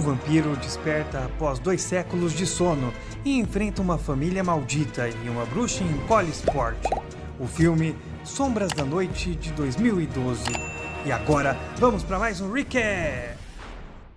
vampiro desperta após 2 séculos de sono e enfrenta uma família maldita e uma bruxa em Collinsport. O filme Sombras da Noite de 2012. E agora, vamos para mais um recap!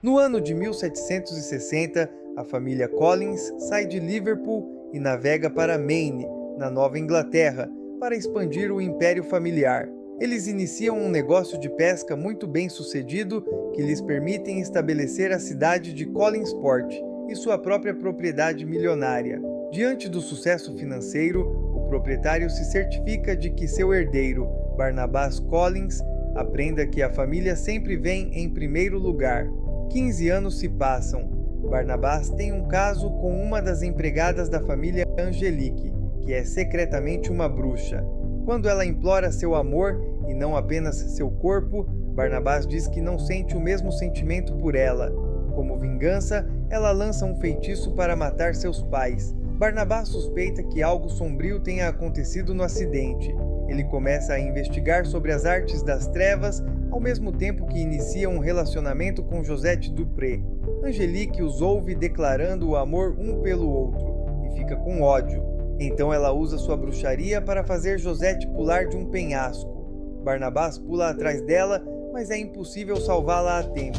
No ano de 1760, a família Collins sai de Liverpool e navega para Maine, na Nova Inglaterra, para expandir o império familiar. Eles iniciam um negócio de pesca muito bem sucedido que lhes permitem estabelecer a cidade de Collinsport e sua própria propriedade milionária. Diante do sucesso financeiro, o proprietário se certifica de que seu herdeiro, Barnabas Collins, aprenda que a família sempre vem em primeiro lugar. 15 anos se passam. Barnabas tem um caso com uma das empregadas da família, Angelique, que é secretamente uma bruxa. Quando ela implora seu amor e não apenas seu corpo, Barnabas diz que não sente o mesmo sentimento por ela. Como vingança, ela lança um feitiço para matar seus pais. Barnabas suspeita que algo sombrio tenha acontecido no acidente. Ele começa a investigar sobre as artes das trevas, ao mesmo tempo que inicia um relacionamento com Josette Dupré. Angelique os ouve declarando o amor um pelo outro e fica com ódio. Então ela usa sua bruxaria para fazer Josette pular de um penhasco. Barnabas pula atrás dela, mas é impossível salvá-la a tempo.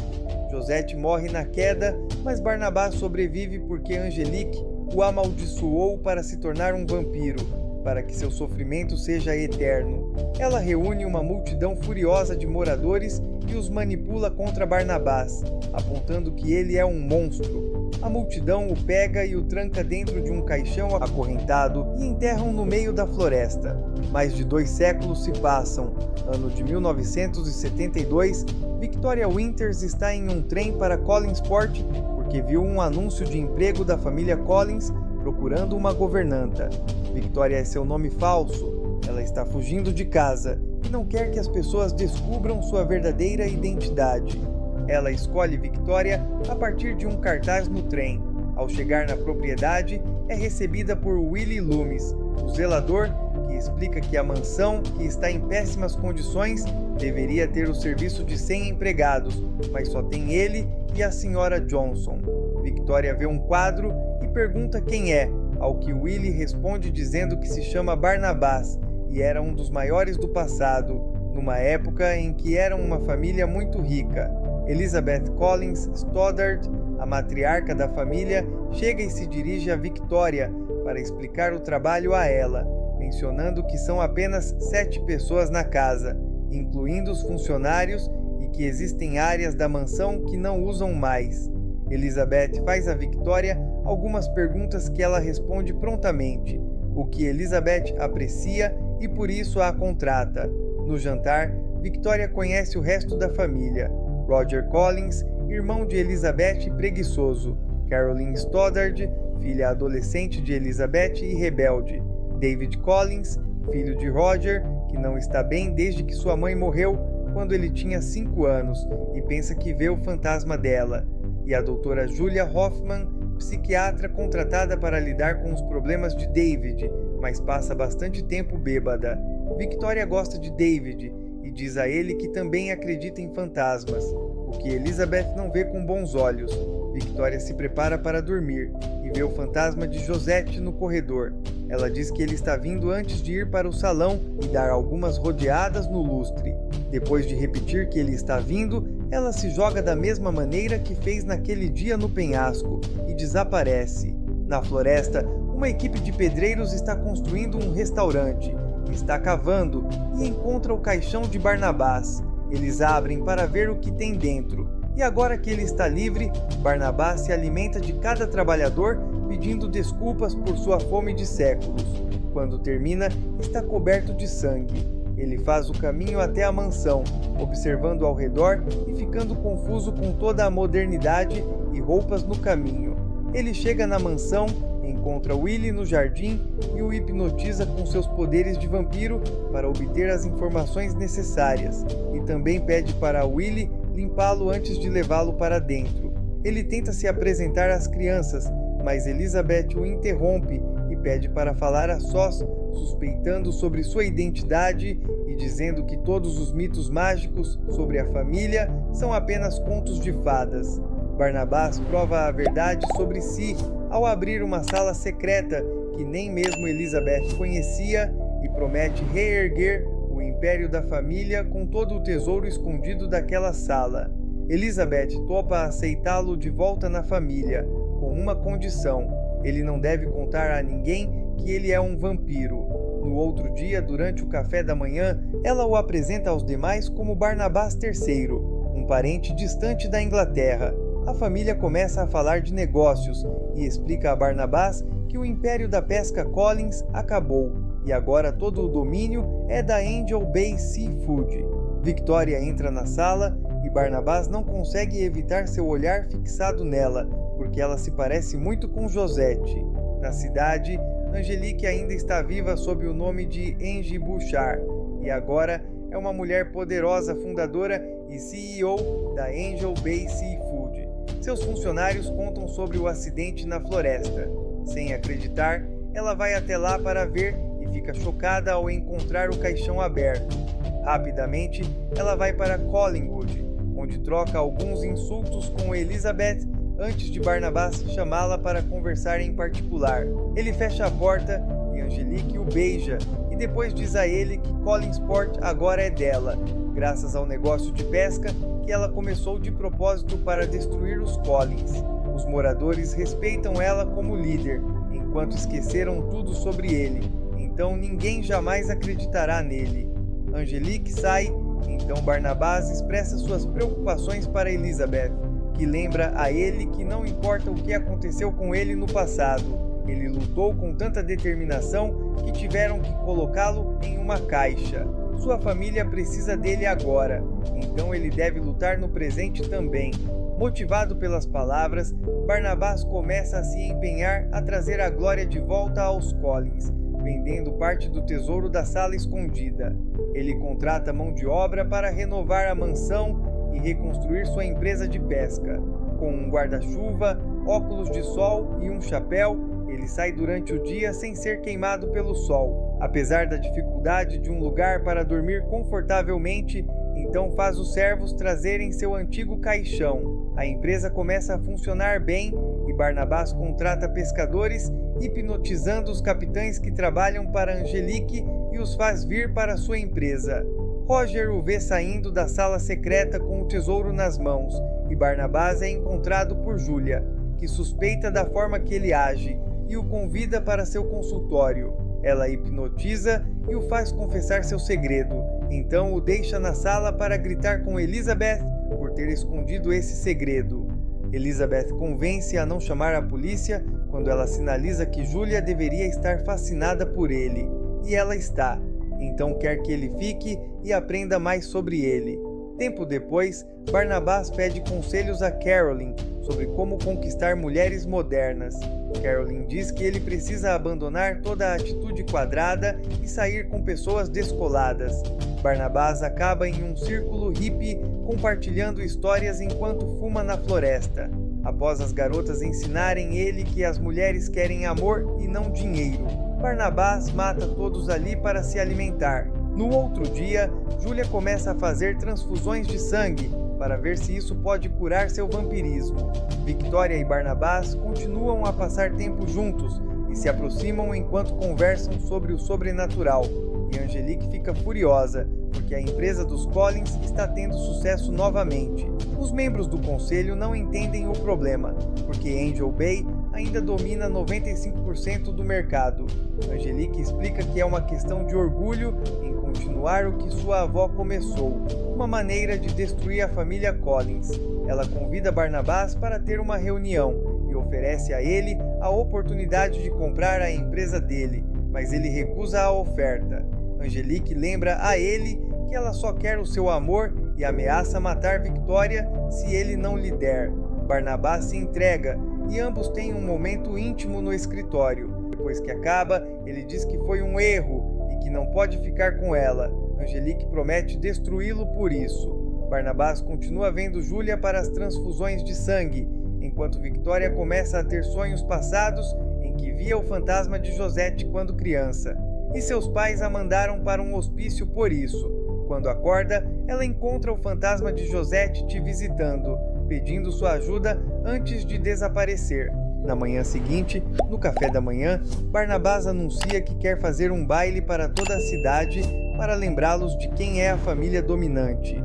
Josette morre na queda, mas Barnabas sobrevive porque Angelique o amaldiçoou para se tornar um vampiro, para que seu sofrimento seja eterno. Ela reúne uma multidão furiosa de moradores e os manipula contra Barnabas, apontando que ele é um monstro. A multidão o pega e o tranca dentro de um caixão acorrentado e enterram no meio da floresta. Mais de 2 séculos se passam. Ano de 1972, Victoria Winters está em um trem para Collinsport porque viu um anúncio de emprego da família Collins procurando uma governanta. Victoria é seu nome falso. Ela está fugindo de casa e não quer que as pessoas descubram sua verdadeira identidade. Ela escolhe Victoria a partir de um cartaz no trem. Ao chegar na propriedade, é recebida por Willie Loomis, o zelador, que explica que a mansão, que está em péssimas condições, deveria ter o serviço de 100 empregados, mas só tem ele e a senhora Johnson. Victoria vê um quadro e pergunta quem é, ao que Willie responde dizendo que se chama Barnabas e era um dos maiores do passado, numa época em que eram uma família muito rica. Elizabeth Collins Stoddard, a matriarca da família, chega e se dirige a Victoria para explicar o trabalho a ela, mencionando que são apenas 7 pessoas na casa, incluindo os funcionários, e que existem áreas da mansão que não usam mais. Elizabeth faz a Victoria algumas perguntas que ela responde prontamente, o que Elizabeth aprecia e por isso a contrata. No jantar, Victoria conhece o resto da família. Roger Collins, irmão de Elizabeth e preguiçoso. Caroline Stoddard, filha adolescente de Elizabeth e rebelde. David Collins, filho de Roger, que não está bem desde que sua mãe morreu quando ele tinha 5 anos e pensa que vê o fantasma dela. E a doutora Julia Hoffman, psiquiatra contratada para lidar com os problemas de David, mas passa bastante tempo bêbada. Victoria gosta de David e diz a ele que também acredita em fantasmas, o que Elizabeth não vê com bons olhos. Victoria se prepara para dormir e vê o fantasma de Josette no corredor. Ela diz que ele está vindo antes de ir para o salão e dar algumas rodeadas no lustre. Depois de repetir que ele está vindo, ela se joga da mesma maneira que fez naquele dia no penhasco e desaparece. Na floresta, uma equipe de pedreiros está construindo um restaurante. Está cavando e encontra o caixão de Barnabas. Eles abrem para ver o que tem dentro. E agora que ele está livre, Barnabas se alimenta de cada trabalhador, pedindo desculpas por sua fome de séculos. Quando termina, está coberto de sangue. Ele faz o caminho até a mansão, observando ao redor e ficando confuso com toda a modernidade e roupas no caminho. Ele chega na mansão, encontra Willie no jardim e o hipnotiza com seus poderes de vampiro para obter as informações necessárias, e também pede para Willie limpá-lo antes de levá-lo para dentro. Ele tenta se apresentar às crianças, mas Elizabeth o interrompe e pede para falar a sós, suspeitando sobre sua identidade e dizendo que todos os mitos mágicos sobre a família são apenas contos de fadas. Barnabás prova a verdade sobre si ao abrir uma sala secreta que nem mesmo Elizabeth conhecia e promete reerguer o império da família com todo o tesouro escondido daquela sala. Elizabeth topa aceitá-lo de volta na família, com uma condição: ele não deve contar a ninguém que ele é um vampiro. No outro dia, durante o café da manhã, ela o apresenta aos demais como Barnabás III, um parente distante da Inglaterra. A família começa a falar de negócios e explica a Barnabás que o império da pesca Collins acabou e agora todo o domínio é da Angel Bay Seafood. Victoria entra na sala e Barnabás não consegue evitar seu olhar fixado nela, porque ela se parece muito com Josette. Na cidade, Angelique ainda está viva sob o nome de Angie Bouchard e agora é uma mulher poderosa, fundadora e CEO da Angel Bay Seafood. Seus funcionários contam sobre o acidente na floresta. Sem acreditar, ela vai até lá para ver e fica chocada ao encontrar o caixão aberto. Rapidamente, ela vai para Collingwood, onde troca alguns insultos com Elizabeth antes de Barnabás chamá-la para conversar em particular. Ele fecha a porta e Angelique o beija e depois diz a ele que Collinsport agora é dela, graças ao negócio de pesca que ela começou de propósito para destruir os Collins. Os moradores respeitam ela como líder, enquanto esqueceram tudo sobre ele, então ninguém jamais acreditará nele. Angelique sai, então Barnabás expressa suas preocupações para Elizabeth, que lembra a ele que não importa o que aconteceu com ele no passado, ele lutou com tanta determinação que tiveram que colocá-lo em uma caixa. Sua família precisa dele agora, então ele deve lutar no presente também. Motivado pelas palavras, Barnabás começa a se empenhar a trazer a glória de volta aos Collins, vendendo parte do tesouro da sala escondida. Ele contrata mão de obra para renovar a mansão e reconstruir sua empresa de pesca. Com um guarda-chuva, óculos de sol e um chapéu, ele sai durante o dia sem ser queimado pelo sol. Apesar da dificuldade de um lugar para dormir confortavelmente, então faz os servos trazerem seu antigo caixão. A empresa começa a funcionar bem e Barnabás contrata pescadores, hipnotizando os capitães que trabalham para Angelique e os faz vir para sua empresa. Roger o vê saindo da sala secreta com o tesouro nas mãos e Barnabás é encontrado por Julia, que suspeita da forma que ele age e o convida para seu consultório. Ela hipnotiza e o faz confessar seu segredo, então o deixa na sala para gritar com Elizabeth por ter escondido esse segredo. Elizabeth convence a não chamar a polícia quando ela sinaliza que Julia deveria estar fascinada por ele, e ela está, então quer que ele fique e aprenda mais sobre ele. Tempo depois, Barnabás pede conselhos a Carolyn sobre como conquistar mulheres modernas. Carolyn diz que ele precisa abandonar toda a atitude quadrada e sair com pessoas descoladas. Barnabás acaba em um círculo hippie compartilhando histórias enquanto fuma na floresta. Após as garotas ensinarem ele que as mulheres querem amor e não dinheiro, Barnabás mata todos ali para se alimentar. No outro dia, Julia começa a fazer transfusões de sangue para ver se isso pode curar seu vampirismo. Victoria e Barnabás continuam a passar tempo juntos e se aproximam enquanto conversam sobre o sobrenatural. E Angelique fica furiosa, porque a empresa dos Collins está tendo sucesso novamente. Os membros do conselho não entendem o problema, porque Angel Bay ainda domina 95% do mercado. Angelique explica que é uma questão de orgulho em continuar o que sua avó começou, uma maneira de destruir a família Collins. Ela convida Barnabás para ter uma reunião e oferece a ele a oportunidade de comprar a empresa dele, mas ele recusa a oferta. Angelique lembra a ele que ela só quer o seu amor e ameaça matar Victoria se ele não lhe der. Barnabás se entrega e ambos têm um momento íntimo no escritório. Depois que acaba, ele diz que foi um erro e que não pode ficar com ela. Angelique promete destruí-lo por isso. Barnabás continua vendo Julia para as transfusões de sangue, enquanto Victoria começa a ter sonhos passados em que via o fantasma de Josette quando criança. E seus pais a mandaram para um hospício por isso. Quando acorda, ela encontra o fantasma de Josette te visitando. pedindo sua ajuda antes de desaparecer. Na manhã seguinte, no café da manhã, Barnabás anuncia que quer fazer um baile para toda a cidade para lembrá-los de quem é a família dominante.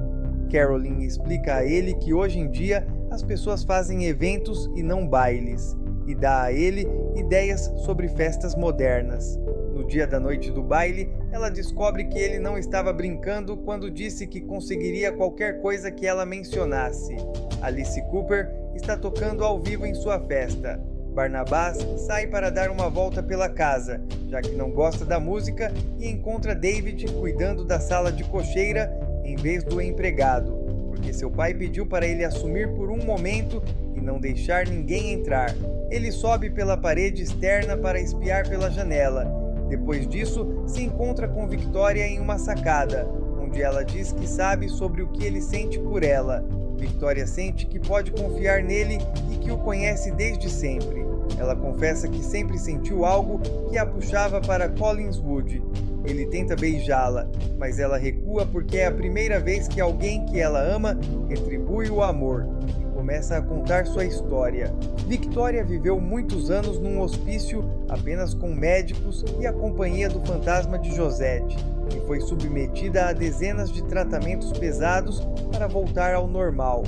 Carolyn explica a ele que hoje em dia as pessoas fazem eventos e não bailes, e dá a ele ideias sobre festas modernas. No dia da noite do baile, ela descobre que ele não estava brincando quando disse que conseguiria qualquer coisa que ela mencionasse. Alice Cooper está tocando ao vivo em sua festa. Barnabás sai para dar uma volta pela casa, já que não gosta da música, e encontra David cuidando da sala de cocheira em vez do empregado, porque seu pai pediu para ele assumir por um momento e não deixar ninguém entrar. Ele sobe pela parede externa para espiar pela janela. Depois disso, se encontra com Victoria em uma sacada, onde ela diz que sabe sobre o que ele sente por ela. Victoria sente que pode confiar nele e que o conhece desde sempre. Ela confessa que sempre sentiu algo que a puxava para Collingswood. Ele tenta beijá-la, mas ela recua porque é a primeira vez que alguém que ela ama retribui o amor e começa a contar sua história. Victoria viveu muitos anos num hospício apenas com médicos e a companhia do fantasma de Josette, e foi submetida a dezenas de tratamentos pesados para voltar ao normal.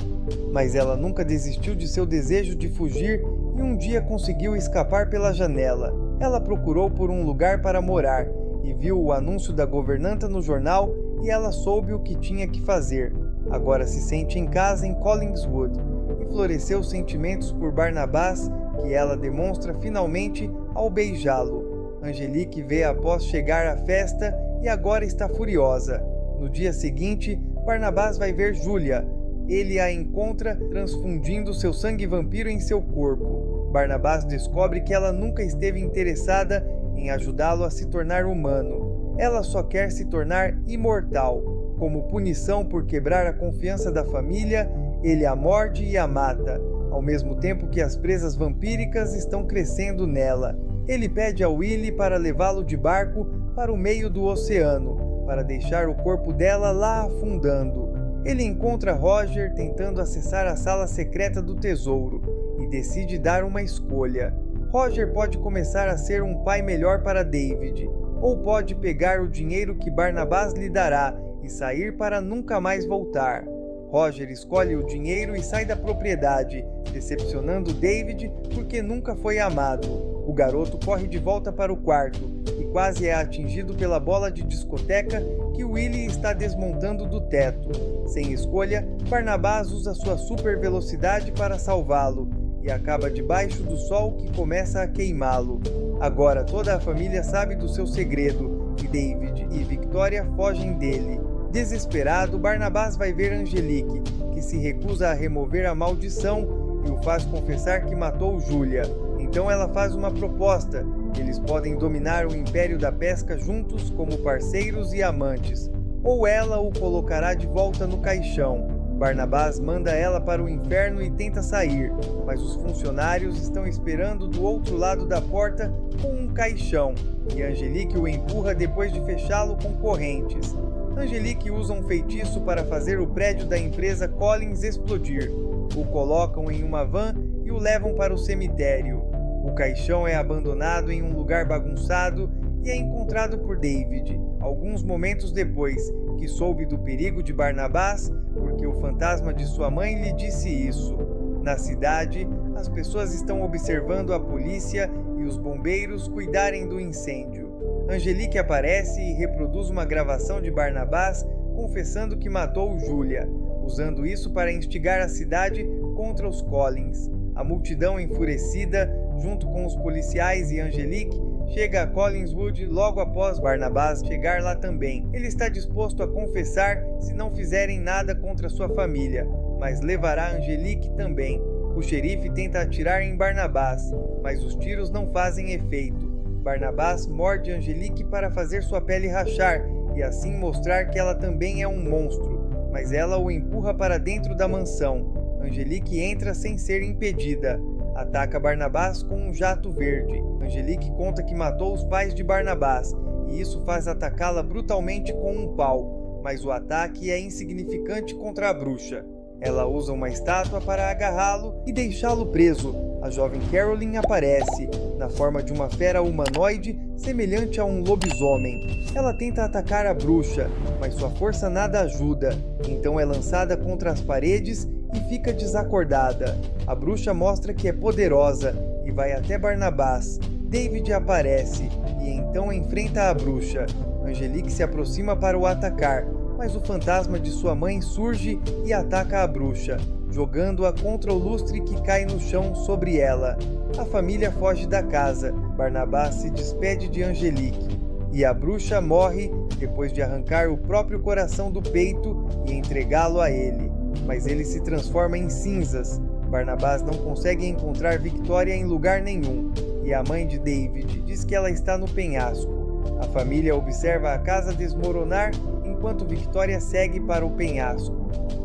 Mas ela nunca desistiu de seu desejo de fugir e um dia conseguiu escapar pela janela. Ela procurou por um lugar para morar e viu o anúncio da governanta no jornal e ela soube o que tinha que fazer. Agora se sente em casa em Collingswood e floresceu sentimentos por Barnabás que ela demonstra finalmente ao beijá-lo. Angelique vê após chegar à festa e agora está furiosa. No dia seguinte, Barnabás vai ver Julia. Ele a encontra transfundindo seu sangue vampiro em seu corpo. Barnabás descobre que ela nunca esteve interessada em ajudá-lo a se tornar humano. Ela só quer se tornar imortal. Como punição por quebrar a confiança da família, ele a morde e a mata, ao mesmo tempo que as presas vampíricas estão crescendo nela. Ele pede a Willie para levá-lo de barco para o meio do oceano, para deixar o corpo dela lá afundando. Ele encontra Roger tentando acessar a sala secreta do tesouro e decide dar uma escolha. Roger pode começar a ser um pai melhor para David, ou pode pegar o dinheiro que Barnabás lhe dará e sair para nunca mais voltar. Roger escolhe o dinheiro e sai da propriedade, decepcionando David porque nunca foi amado. O garoto corre de volta para o quarto e quase é atingido pela bola de discoteca que Willie está desmontando do teto. Sem escolha, Barnabás usa sua super velocidade para salvá-lo e acaba debaixo do sol que começa a queimá-lo. Agora toda a família sabe do seu segredo e David e Victoria fogem dele. Desesperado, Barnabás vai ver Angelique, que se recusa a remover a maldição e o faz confessar que matou Julia. Então ela faz uma proposta: eles podem dominar o Império da Pesca juntos como parceiros e amantes, ou ela o colocará de volta no caixão. Barnabás manda ela para o inferno e tenta sair, mas os funcionários estão esperando do outro lado da porta com um caixão, e Angelique o empurra depois de fechá-lo com correntes. Angelique usa um feitiço para fazer o prédio da empresa Collins explodir. O colocam em uma van e o levam para o cemitério. O caixão é abandonado em um lugar bagunçado e é encontrado por David, alguns momentos depois, que soube do perigo de Barnabás porque o fantasma de sua mãe lhe disse isso. Na cidade, as pessoas estão observando a polícia e os bombeiros cuidarem do incêndio. Angelique aparece e reproduz uma gravação de Barnabás confessando que matou Julia, usando isso para instigar a cidade contra os Collins. A multidão enfurecida, junto com os policiais e Angelique, chega a Collingswood logo após Barnabás chegar lá também. Ele está disposto a confessar se não fizerem nada contra sua família, mas levará Angelique também. O xerife tenta atirar em Barnabás, mas os tiros não fazem efeito. Barnabás morde Angelique para fazer sua pele rachar e assim mostrar que ela também é um monstro, mas ela o empurra para dentro da mansão. Angelique entra sem ser impedida. Ataca Barnabás com um jato verde. Angelique conta que matou os pais de Barnabás e isso faz atacá-la brutalmente com um pau, mas o ataque é insignificante contra a bruxa. Ela usa uma estátua para agarrá-lo e deixá-lo preso. A jovem Carolyn aparece, na forma de uma fera humanoide semelhante a um lobisomem. Ela tenta atacar a bruxa, mas sua força nada ajuda. Então é lançada contra as paredes e fica desacordada. A bruxa mostra que é poderosa e vai até Barnabás. David aparece e então enfrenta a bruxa. Angelique se aproxima para o atacar, mas o fantasma de sua mãe surge e ataca a bruxa, jogando-a contra o lustre que cai no chão sobre ela. A família foge da casa. Barnabás se despede de Angelique e a bruxa morre depois de arrancar o próprio coração do peito e entregá-lo a ele. Mas ele se transforma em cinzas. Barnabás não consegue encontrar Victoria em lugar nenhum e a mãe de David diz que ela está no penhasco. A família observa a casa desmoronar enquanto Victoria segue para o penhasco.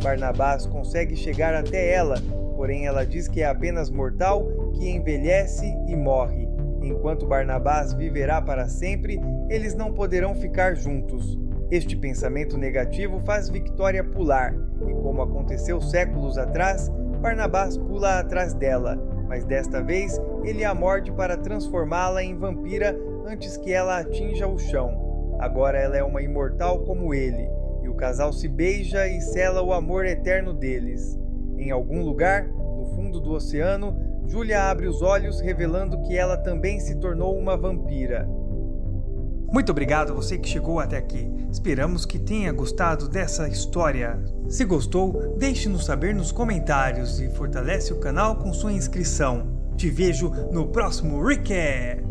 Barnabás consegue chegar até ela, porém ela diz que é apenas mortal, que envelhece e morre. Enquanto Barnabás viverá para sempre, eles não poderão ficar juntos. Este pensamento negativo faz Victoria pular, e como aconteceu séculos atrás, Barnabás pula atrás dela, mas desta vez ele a morde para transformá-la em vampira antes que ela atinja o chão. Agora ela é uma imortal como ele, e o casal se beija e sela o amor eterno deles. Em algum lugar, no fundo do oceano, Julia abre os olhos, revelando que ela também se tornou uma vampira. Muito obrigado a você que chegou até aqui. Esperamos que tenha gostado dessa história. Se gostou, deixe-nos saber nos comentários e fortalece o canal com sua inscrição. Te vejo no próximo recap!